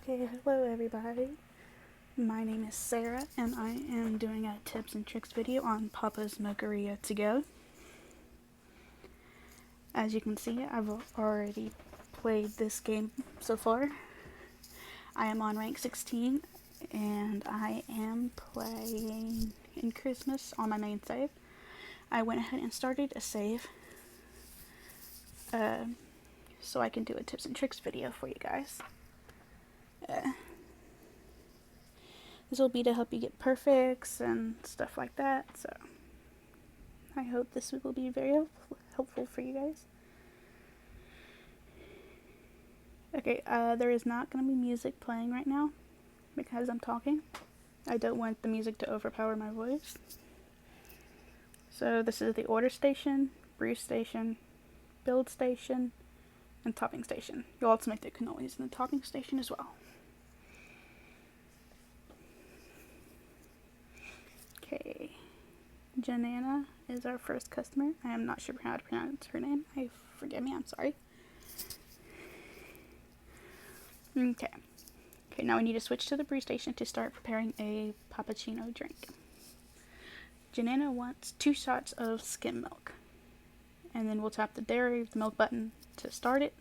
Okay, hello everybody. My name is Sarah and I am doing a tips and tricks video on Papas Mocharia to go. As you can see, I've already played this game so far. I am on rank 16 and I am playing in Christmas on my main save. I went ahead and started a save so I can do a tips and tricks video for you guys. This will be to help you get perfects and stuff like that, so I hope this will be very helpful for you guys. Okay, there is not going to be music playing right now because I'm talking. I don't want the music to overpower my voice. So this is the order station, brew station, build station, and topping station. You'll also make the cannolis in the topping station as well. Okay, Janana is our first customer. I am not sure how to pronounce her name. Forgive me, I'm sorry. Okay, now we need to switch to the brew station to start preparing a cappuccino drink. Janana wants 2 shots of skim milk. And then we'll tap the dairy with the milk button to start it.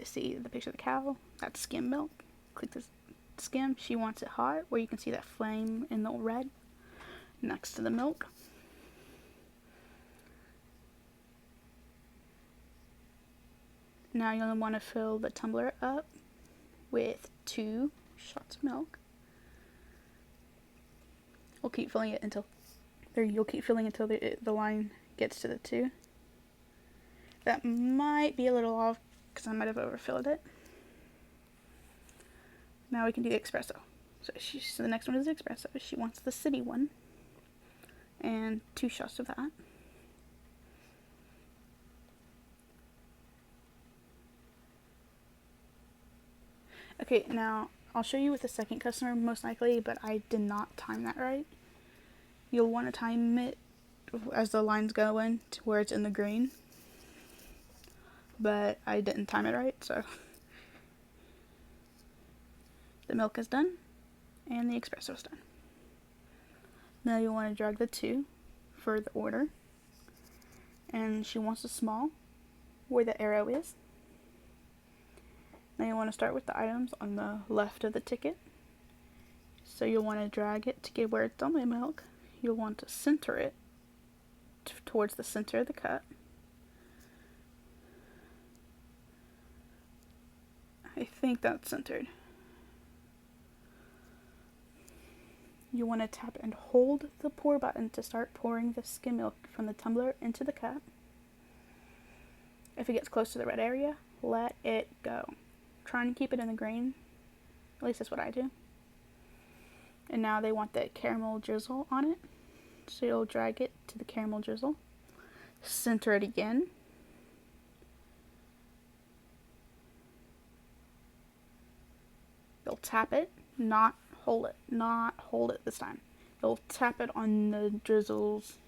See the picture of the cow, that's skim milk. Click the skim, she wants it hot, where you can see that flame in the red next to the milk. Now you'll want to fill the tumbler up with 2 shots of milk. We'll keep filling it until you'll keep filling until the line gets to the 2. That might be a little off because I might have overfilled it. Now we can do the espresso. So the next one is the espresso. She wants the city one and 2 shots of that. Okay, now I'll show you with the second customer most likely, but I did not time that right. You'll want to time it as the line's going to where it's in the green, but I didn't time it right, so the milk is done and the espresso is done. Now you'll want to drag the 2 for the order, and she wants a small where the arrow is. Now you want to start with the items on the left of the ticket. So you'll want to drag it to get where it's on the milk. You'll want to center it towards the center of the cup. I think that's centered. You want to tap and hold the pour button to start pouring the skim milk from the tumbler into the cup. If it gets close to the red area, let it go. Try and keep it in the green. At least that's what I do. And now they want the caramel drizzle on it. So you'll drag it to the caramel drizzle. Center it again. You'll tap it, not hold it. Not hold it this time. You'll tap it on the drizzles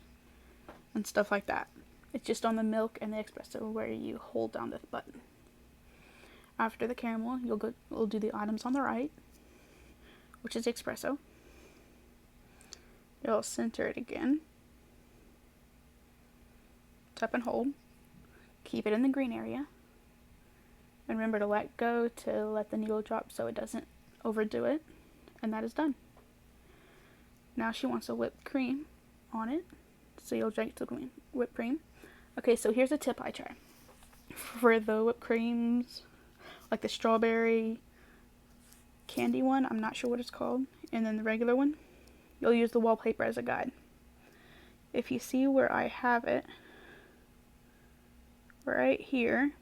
and stuff like that. It's just on the milk and the espresso where you hold down the button. After the caramel, we'll do the items on the right, which is espresso. You'll center it again. Tap and hold. Keep it in the green area. And remember to let go to let the needle drop so it doesn't overdo it. And that is done. Now she wants a whipped cream on it. So you'll drink the whipped cream. Okay, so here's a tip I try. For the whipped creams, like the strawberry candy one, I'm not sure what it's called, and then the regular one, you'll use the wallpaper as a guide. If you see where I have it, right here,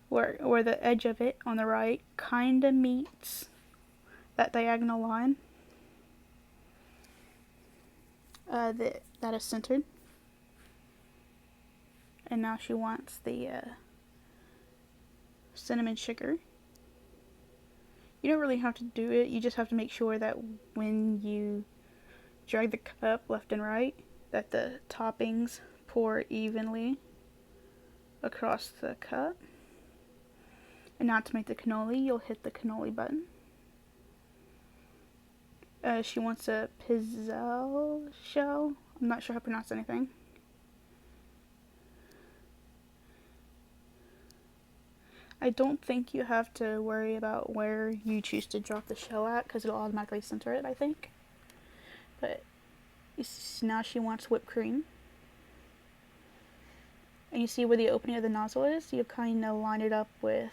where the edge of it on the right kinda meets that diagonal line, that is centered. And now she wants the cinnamon sugar. You don't really have to do it, you just have to make sure that when you drag the cup left and right, that the toppings pour evenly across the cup. And now to make the cannoli, you'll hit the cannoli button. She wants a pizzelle shell. I'm not sure how to pronounce anything. I don't think you have to worry about where you choose to drop the shell at because it'll automatically center it, I think. But now she wants whipped cream. And you see where the opening of the nozzle is? You kind of line it up with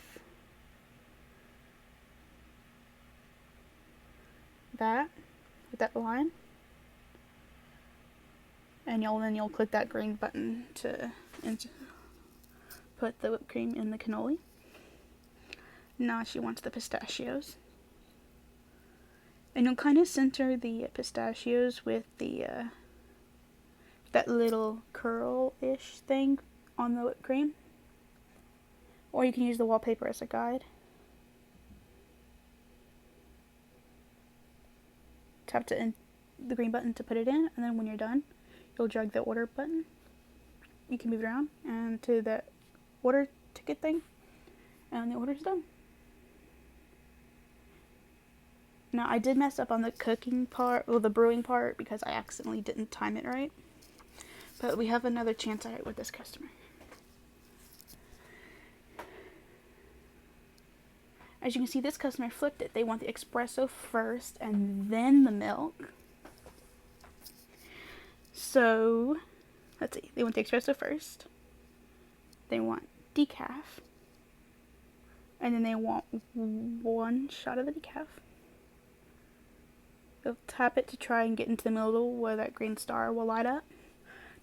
that line. And you'll click that green button to put the whipped cream in the cannoli. Now she wants the pistachios. And you'll kind of center the pistachios with the that little curl-ish thing on the whipped cream. Or you can use the wallpaper as a guide. Tap the green button to put it in, and then when you're done, you'll drag the order button. You can move it around and to the order ticket thing, and the order's done. Now I did mess up on the cooking part, or the brewing part, because I accidentally didn't time it right. But we have another chance at it with this customer. As you can see, this customer flipped it. They want the espresso first and then the milk. So, let's see. They want the espresso first. They want decaf. And then they want one shot of the decaf. You'll tap it to try and get into the middle where that green star will light up.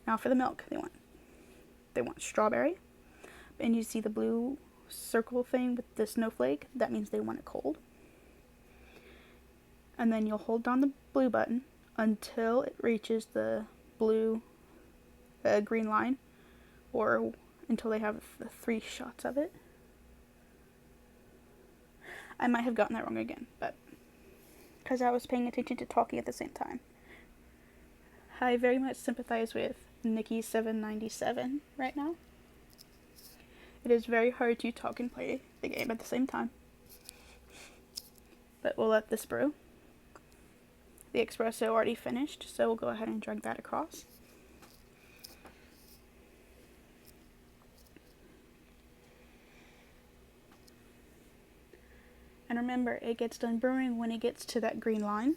Now for the milk, they want strawberry. And you see the blue circle thing with the snowflake, that means they want it cold. And then you'll hold down the blue button until it reaches the blue green line, or until they have the 3 shots of it. I might have gotten that wrong again, but because I was paying attention to talking at the same time. I very much sympathize with Nikki797 right now. It is very hard to talk and play the game at the same time. But we'll let this brew. The espresso already finished, so we'll go ahead and drag that across. And remember, it gets done brewing when it gets to that green line.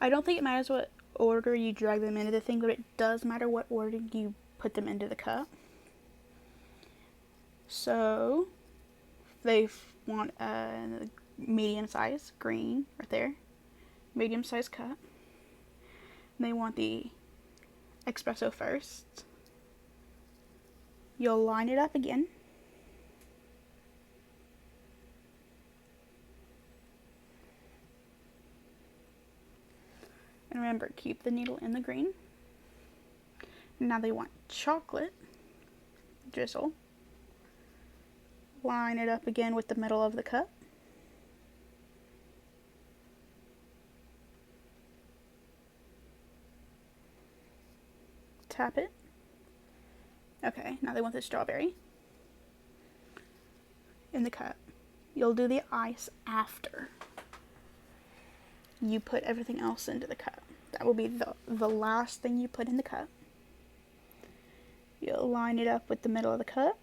I don't think it matters what order you drag them into the thing, but it does matter what order you put them into the cup. So they want a medium size green right there, medium size cup. They want the espresso first. You'll line it up again. And remember, keep the needle in the green. Now they want chocolate drizzle. Line it up again with the middle of the cup. Tap it. Okay, now they want the strawberry in the cup. You'll do the ice after you put everything else into the cup. That will be the last thing you put in the cup. You'll line it up with the middle of the cup.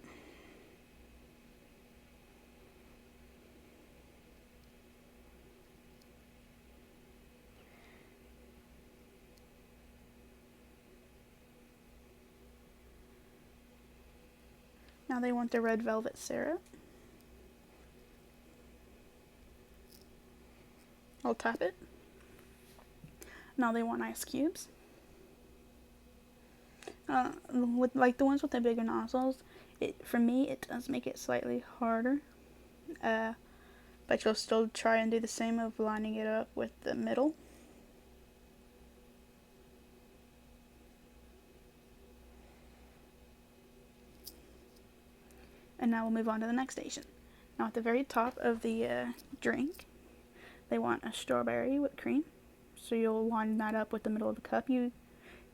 Now they want the red velvet syrup. I'll tap it. Now they want ice cubes. With like the ones with the bigger nozzles, for me it does make it slightly harder. But you'll still try and do the same of lining it up with the middle. And now we'll move on to the next station. Now at the very top of the drink, they want a strawberry whipped cream. So you'll line that up with the middle of the cup. You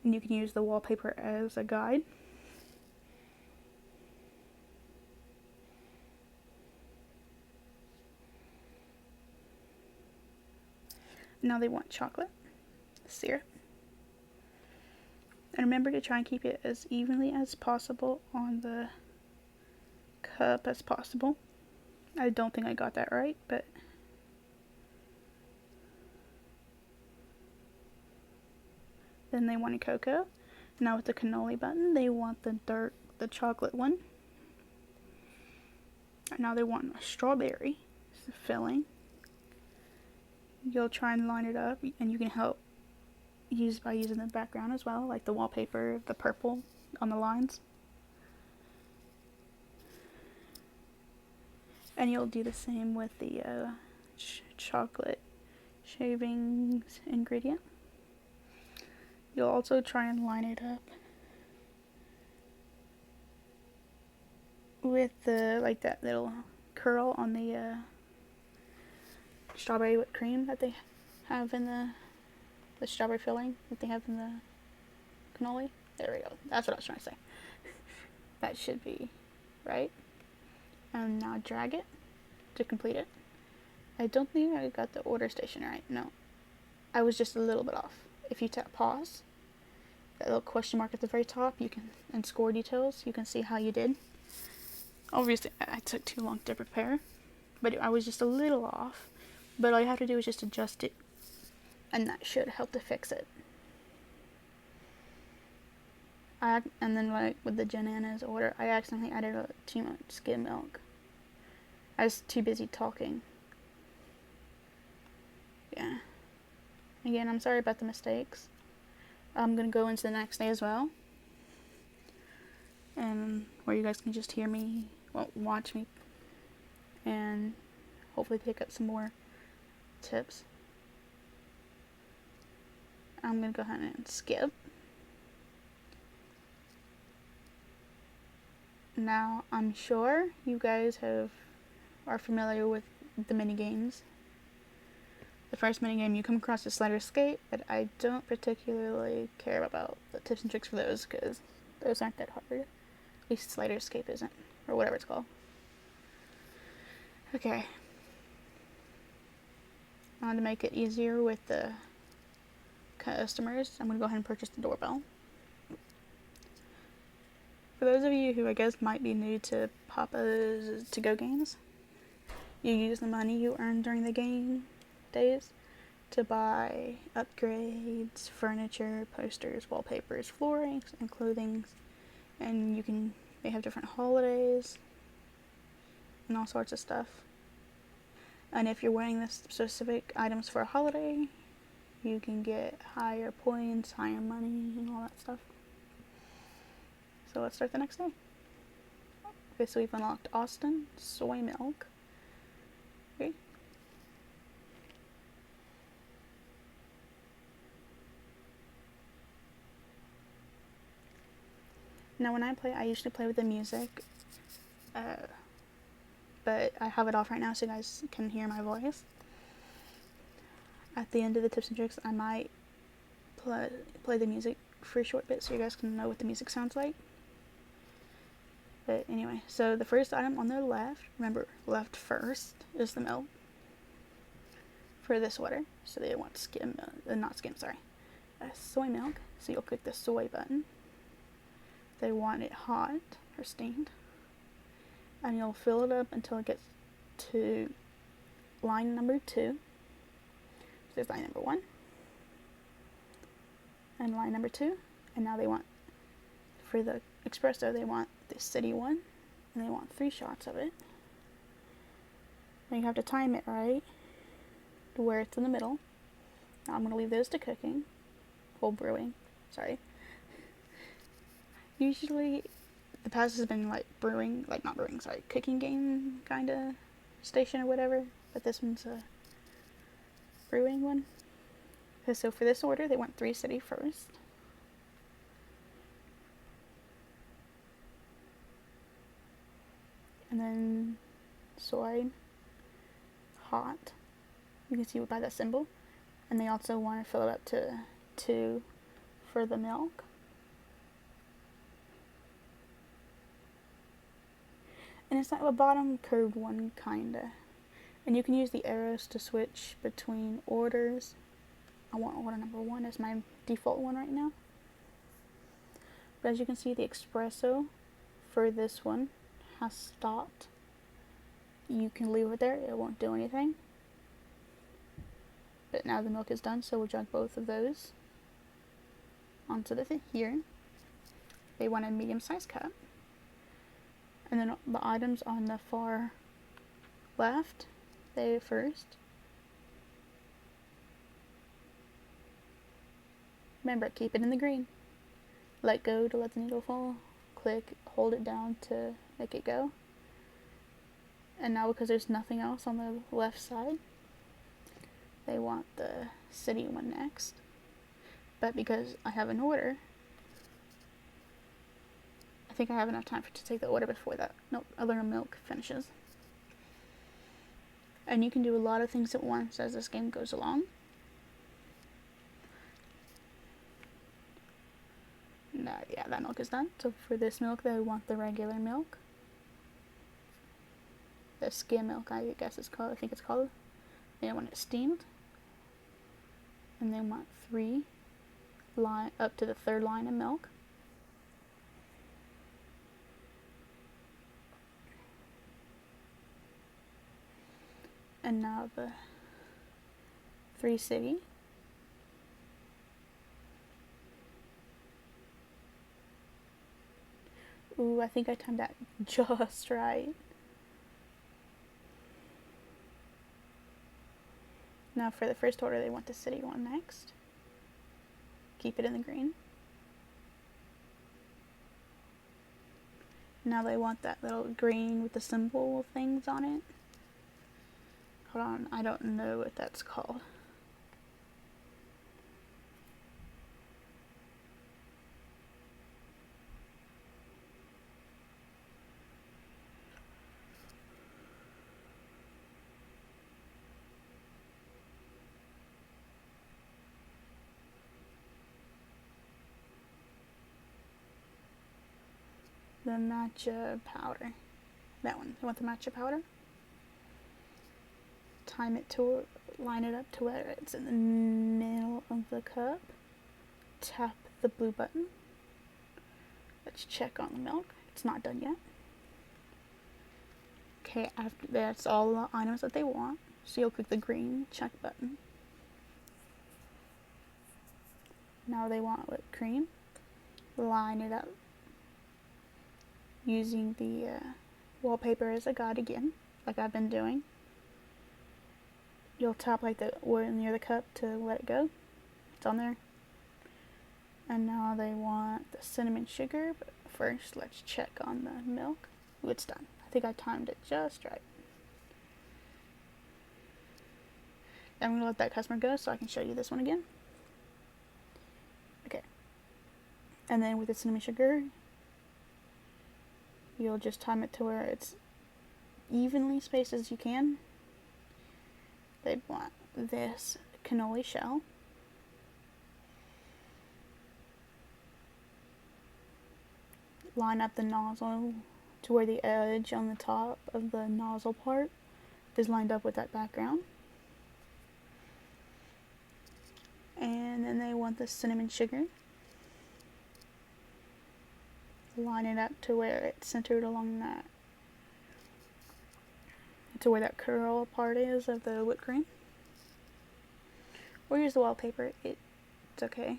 And you can use the wallpaper as a guide. Now they want chocolate, syrup. And remember to try and keep it as evenly as possible on the cup as possible. I don't think I got that right, but then they wanted cocoa. Now with the cannoli button, they want the chocolate one. Now they want a strawberry filling. You'll try and line it up, and you can help by using the background as well, like the wallpaper, the purple on the lines. And you'll do the same with the chocolate shavings ingredient. You'll also try and line it up with that little curl on the strawberry whipped cream that they have in the strawberry filling that they have in the cannoli. There we go. That's what I was trying to say. That should be right. And now drag it to complete it. I don't think I got the order station right. No. I was just a little bit off. If you tap pause, that little question mark at the very top, and score details, you can see how you did. Obviously, I took too long to prepare, but I was just a little off. But all you have to do is just adjust it, and that should help to fix it. And then like with the Janana's order, I accidentally added too much skim milk. I was too busy talking. Yeah. Again, I'm sorry about the mistakes. I'm gonna go into the next day as well, and where you guys can just hear me, watch me, and hopefully pick up some more tips. I'm gonna go ahead and skip. Now, I'm sure you guys are familiar with the mini games. The first mini game you come across is Slider Escape, but I don't particularly care about the tips and tricks for those because those aren't that hard. At least Slider Escape isn't, or whatever it's called. Okay. Now to make it easier with the customers, I'm going to go ahead and purchase the doorbell. For those of you who I guess might be new to Papa's to-go games, you use the money you earn during the game days to buy upgrades, furniture, posters, wallpapers, floorings, and clothing. And they have different holidays and all sorts of stuff. And if you're wearing the specific items for a holiday, you can get higher points, higher money, and all that stuff. So let's start the next day. Okay, so we've unlocked Austin, soy milk. Okay. Now when I play, I usually play with the music, but I have it off right now so you guys can hear my voice. At the end of the tips and tricks, I might play the music for a short bit so you guys can know what the music sounds like. But anyway, so the first item on the left, remember, left first, is the milk for this order. So they want soy milk. So you'll click the soy button. They want it hot or steamed. And you'll fill it up until it gets to line number 2. So there's line number 1. And line number 2. And now they want, for the espresso, they want the city one. And they want 3 shots of it. And you have to time it right to where it's in the middle. Now I'm going to leave those to cooking. Brewing. Sorry. Usually, the past has been cooking game kind of station or whatever, but this one's a brewing one. Okay, so for this order, they want 3 city first. And then soy hot. You can see by that symbol. And they also want to fill it up to 2 for the milk. And it's like a bottom curved one, kinda. And you can use the arrows to switch between orders. I want order number 1 as my default one right now. But as you can see, the espresso for this one has stopped. You can leave it there, it won't do anything. But now the milk is done, so we'll jug both of those onto the thing here. They want a medium-sized cup. And then the items on the far left, they first. Remember, keep it in the green. Let go to let the needle fall. Click, hold it down to make it go. And now because there's nothing else on the left side, they want the city one next. But because I have an order, I think I have enough time to take the order before that other milk finishes. And you can do a lot of things at once as this game goes along. Yeah, that milk is done. So for this milk, they want the regular milk. The skim milk, I guess it's called. I think it's called. They want it steamed. And they want 3 up to the 3rd line of milk. And now the 3 city. Ooh, I think I timed that just right. Now for the first order, they want the city one next. Keep it in the green. Now they want that little green with the symbol things on it. Hold on, I don't know what that's called. The matcha powder. That one. You want the matcha powder? Time it to line it up to where it's in the middle of the cup. Tap the blue button. Let's check on the milk. It's not done yet. Okay, after that's all the items that they want. So you'll click the green check button. Now they want whipped cream. Line it up. Using the wallpaper as a guide again, like I've been doing. You'll tap like the word near the cup to let it go. It's on there. And now they want the cinnamon sugar, but first let's check on the milk. Ooh, it's done. I think I timed it just right. I'm going to let that customer go so I can show you this one again. Okay. And then with the cinnamon sugar, you'll just time it to where it's evenly spaced as you can. They want this cannoli shell. Line up the nozzle to where the edge on the top of the nozzle part is lined up with that background. And then they want the cinnamon sugar. Line it up to where it's centered along that, to where that curl part is of the whipped cream. Or use the wallpaper, it's okay.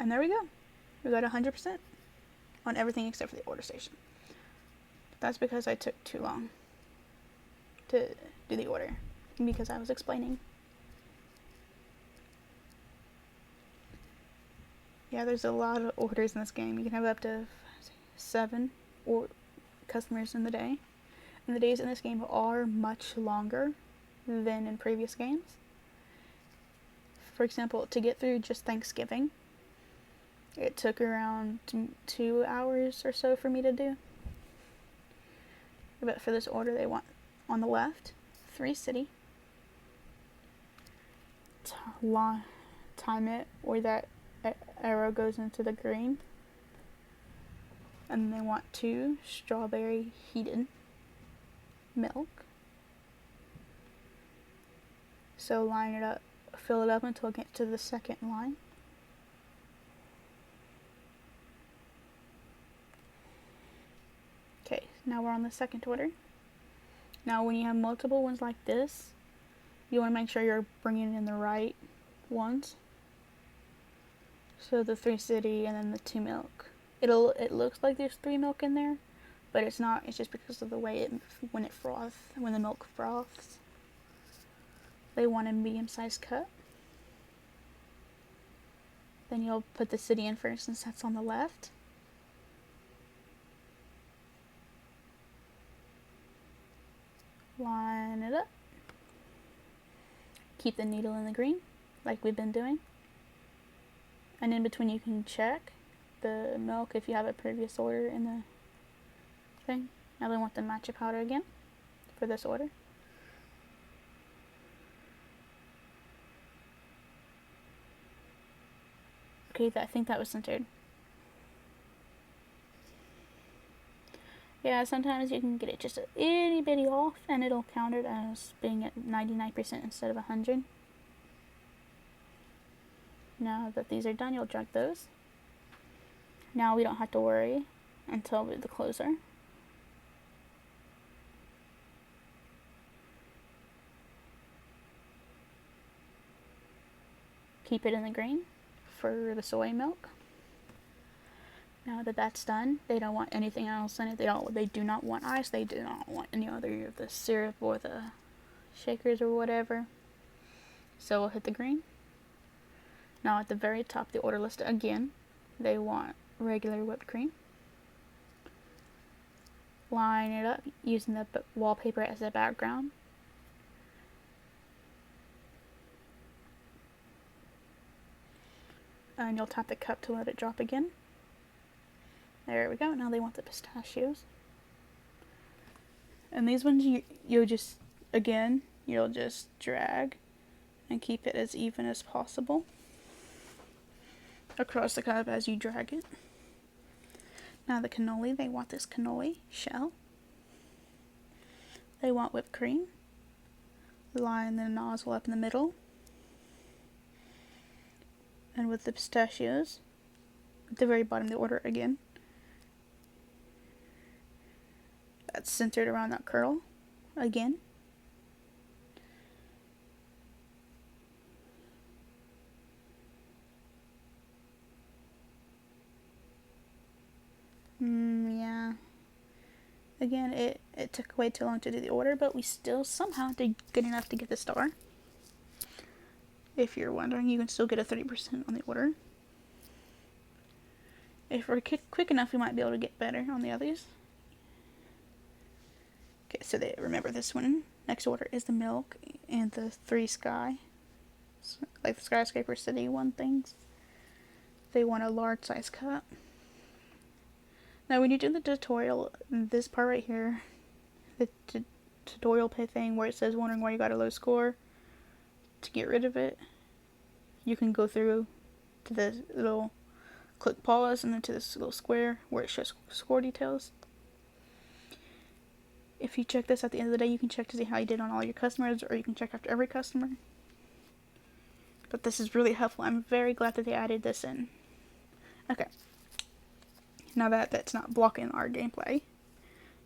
And there we go. We got 100% on everything except for the order station. That's because I took too long to do the order, because I was explaining. Yeah, there's a lot of orders in this game. You can have up to 7 customers in the day. And the days in this game are much longer than in previous games. For example, to get through just Thanksgiving, it took around 2 hours or so for me to do. But for this order, they want on the left, 3 city. Time it where that arrow goes into the green. And they want 2 strawberry heated milk. So line it up, fill it up until it gets to the second line. Okay, now we're on the second order. Now when you have multiple ones like this, you want to make sure you're bringing in the right ones. So the 3 city and then the 2 milk. It looks like there's 3 milk in there, but it's not. It's just because of the way when the milk froths. They want a medium-sized cup. Then you'll put the city in first since that's on the left. Line it up. Keep the needle in the green, like we've been doing. And in between you can check the milk if you have a previous order in the thing. Now they want the matcha powder again for this order. Okay, I think that was centered. Yeah, sometimes you can get it just a itty bitty off and it'll count it as being at 99% instead of 100. Now that these are done, you'll drag those. Now we don't have to worry until the closer. Keep it in the green for the soy milk. Now that that's done, they don't want anything else in it. They do not want ice. They do not want any other of the syrup or the shakers or whatever. So we'll hit the green. Now at the very top of the order list again, they want regular whipped cream. Line it up using the wallpaper as a background. And you'll tap the cup to let it drop again. There we go. Now they want the pistachios. And these ones you'll just drag and keep it as even as possible across the cup as you drag it. Now the cannoli, they want this cannoli shell. They want whipped cream. Line the nozzle up in the middle. And with the pistachios, at the very bottom of the order again. That's centered around that curl again. Yeah. Again, it took way too long to do the order, but we still somehow did good enough to get the star. If you're wondering, you can still get a 30% on the order. If we're quick enough, we might be able to get better on the others. Okay, so remember this one. Next order is the milk and the 3 sky. Like the skyscraper city one things. They want a large size cup. Now when you do the tutorial, this part right here, the tutorial thing where it says wondering why you got a low score, to get rid of it, you can go through to the little click pause and then to this little square where it shows score details. If you check this at the end of the day, you can check to see how you did on all your customers, or you can check after every customer. But this is really helpful. I'm very glad that they added this in. Okay. Now that that's not blocking our gameplay,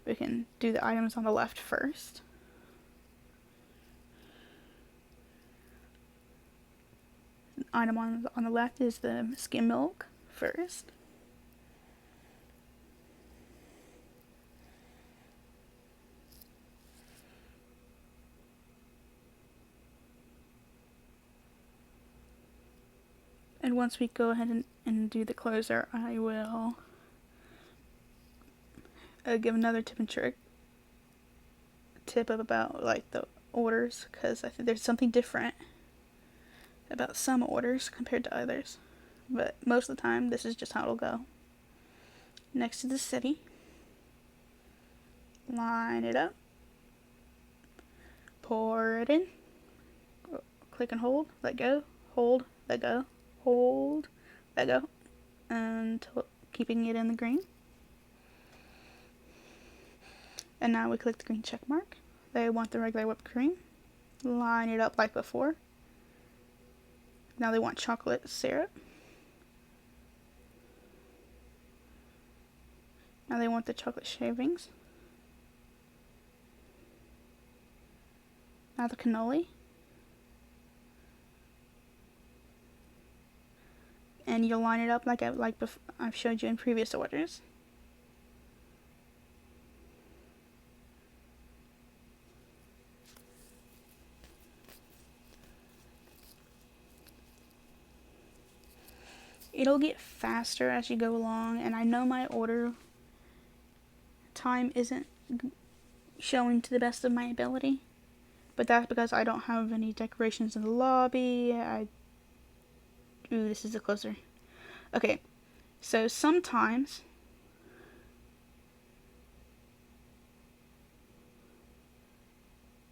we can do the items on the left first. The item on the left is the skim milk first. And once we go ahead and do the closer, I will give another tip and trick. Tip of about like the orders, because I think there's something different about some orders compared to others. But most of the time, this is just how it'll go. Next to the city, line it up. pour it in, click and hold, let go, hold, let go, hold, let go, and keeping it in the green. And now we click the green check mark. They want the regular whipped cream. Line it up like before. Now they want chocolate syrup. Now they want the chocolate shavings. Now the cannoli. And you'll line it up like I've showed you in previous orders. It'll get faster as you go along, and I know my order time isn't showing to the best of my ability, but that's because I don't have any decorations in the lobby. Ooh, this is a closer. Okay, so sometimes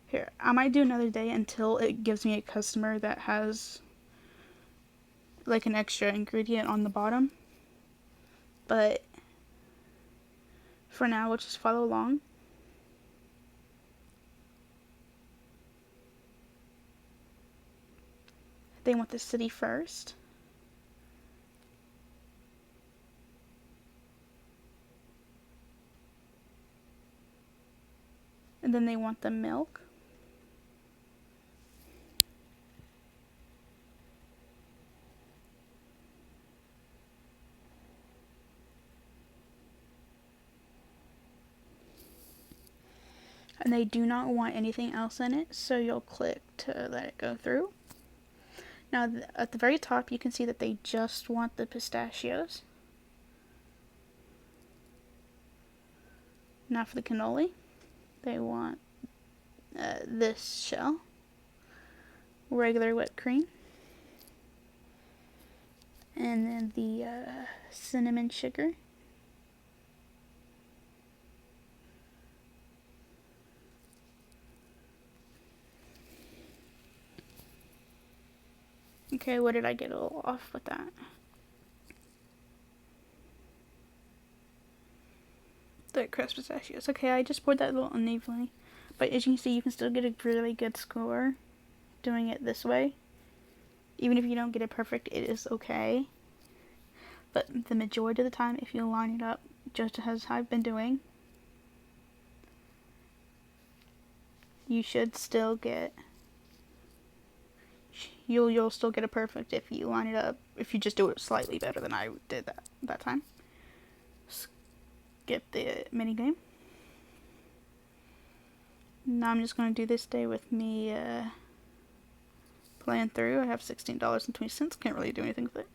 here, I might do another day until it gives me a customer that has like an extra ingredient on the bottom, but for now we'll just follow along. They want the city first. And then they want the milk. And they do not want anything else in it, so you'll click to let it go through. Now at the very top you can see that they just want the pistachios. Now for the cannoli, they want this shell, regular whipped cream, and then the cinnamon sugar. Okay, what did I get a little off with that? The crushed pistachios. Okay, I just poured that a little unevenly, but as you can see, you can still get a really good score doing it this way. Even if you don't get it perfect, it is okay. But the majority of the time, if you line it up just as I've been doing, you should still get, you'll still get it perfect if you line it up, if you just do it slightly better than I did that time. Skip the mini game. Now I'm just going to do this day with me playing through. I have $16.20. Can't really do anything with it.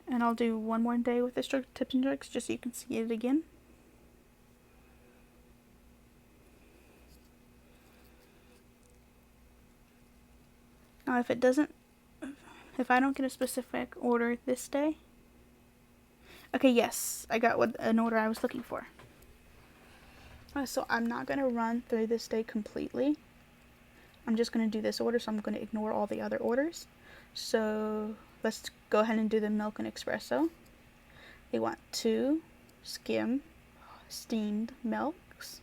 And I'll do one more day with this tips and tricks just so you can see it again. Now if I don't get a specific order this day. Okay, yes, I got an order I was looking for. So I'm not going to run through this day completely. I'm just going to do this order, so I'm going to ignore all the other orders. So let's go ahead and do the milk and espresso. They want 2 skim steamed milks.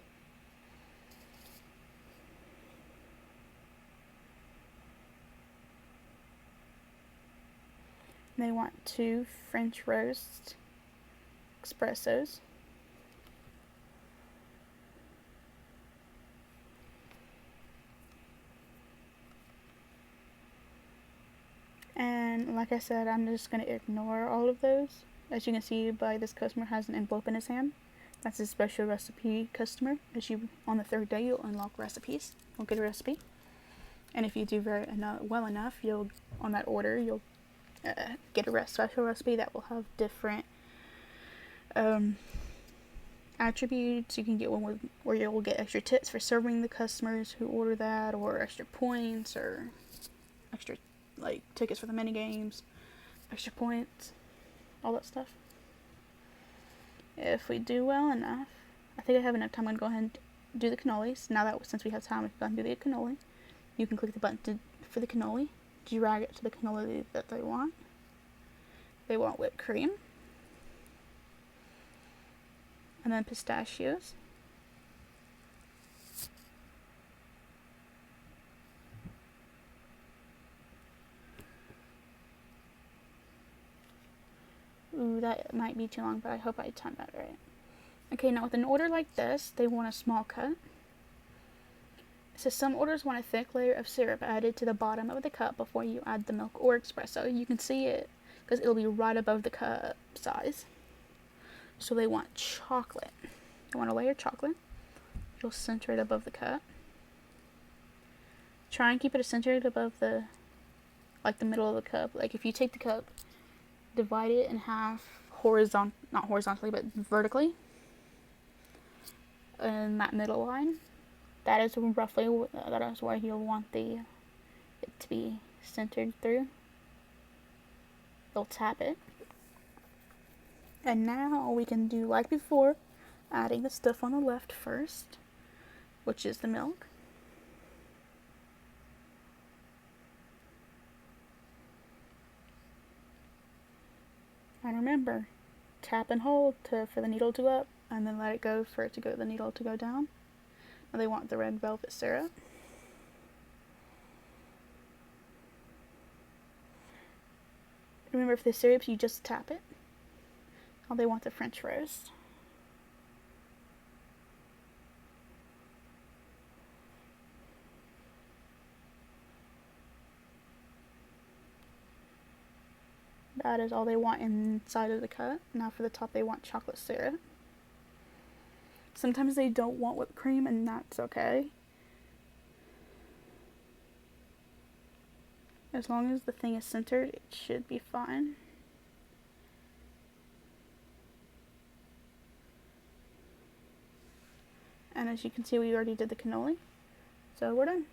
They want 2 French roast espressos. And like I said, I'm just going to ignore all of those. As you can see by this customer has an envelope in his hand. That's a special recipe customer. On the 3rd day, you'll unlock recipes. You'll get a recipe. And if you do well enough, on that order, you'll get a special recipe that will have different attributes. You can get one where you'll get extra tips for serving the customers who order that, or extra points, or extra tickets for the mini games, extra points, all that stuff. If we do well enough, I think I have enough time. I'm going to go ahead and do the cannolis. Now that since we have time, we can go ahead and do the cannoli. You can click the button for the cannoli, drag it to the cannoli that they want. They want whipped cream, and then pistachios. Ooh, that might be too long, but I hope I timed that right. Okay, now with an order like this, they want a small cut. It says some orders want a thick layer of syrup added to the bottom of the cup before you add the milk or espresso. You can see it because it'll be right above the cup size. So they want chocolate. They want a layer of chocolate. You'll center it above the cup. Try and keep it centered above the middle of the cup. Like if you take the cup, divide it in half not horizontally, but vertically. In that middle line, that is where you'll want it to be centered through. You'll tap it. And now we can do like before, adding the stuff on the left first, which is the milk. And remember, tap and hold for the needle to go up, and then let it go for the needle to go down. Now they want the red velvet syrup. Remember, for the syrups, you just tap it. Now they want the French roast. That is all they want inside of the cup. Now for the top, they want chocolate syrup. Sometimes they don't want whipped cream, and that's okay. As long as the thing is centered, it should be fine. And as you can see, we already did the cannoli. So we're done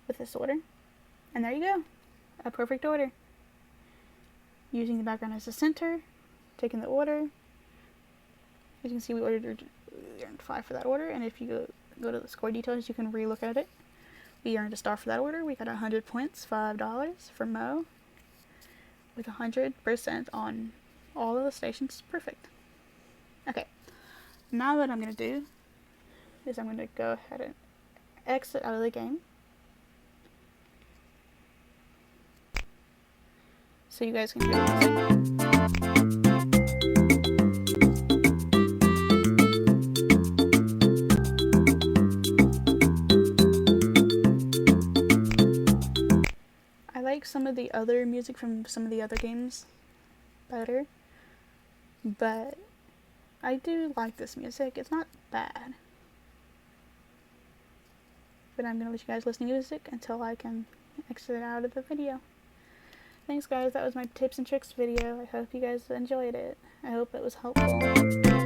with this order. And there you go. A perfect order. Using the background as a center, taking the order. As you can see, we earned 5 for that order, and if you go to the score details, you can re-look at it. We earned a star for that order. We got 100 points, $5 for Mo, with 100% on all of the stations. Perfect. Okay, now what I'm going to do is I'm going to go ahead and exit out of the game. So you guys can hear the I like some of the other music from some of the other games better, but I do like this music. It's not bad. But I'm going to let you guys listen to music until I can exit out of the video. Thanks guys, that was my tips and tricks video. I hope you guys enjoyed it. I hope it was helpful.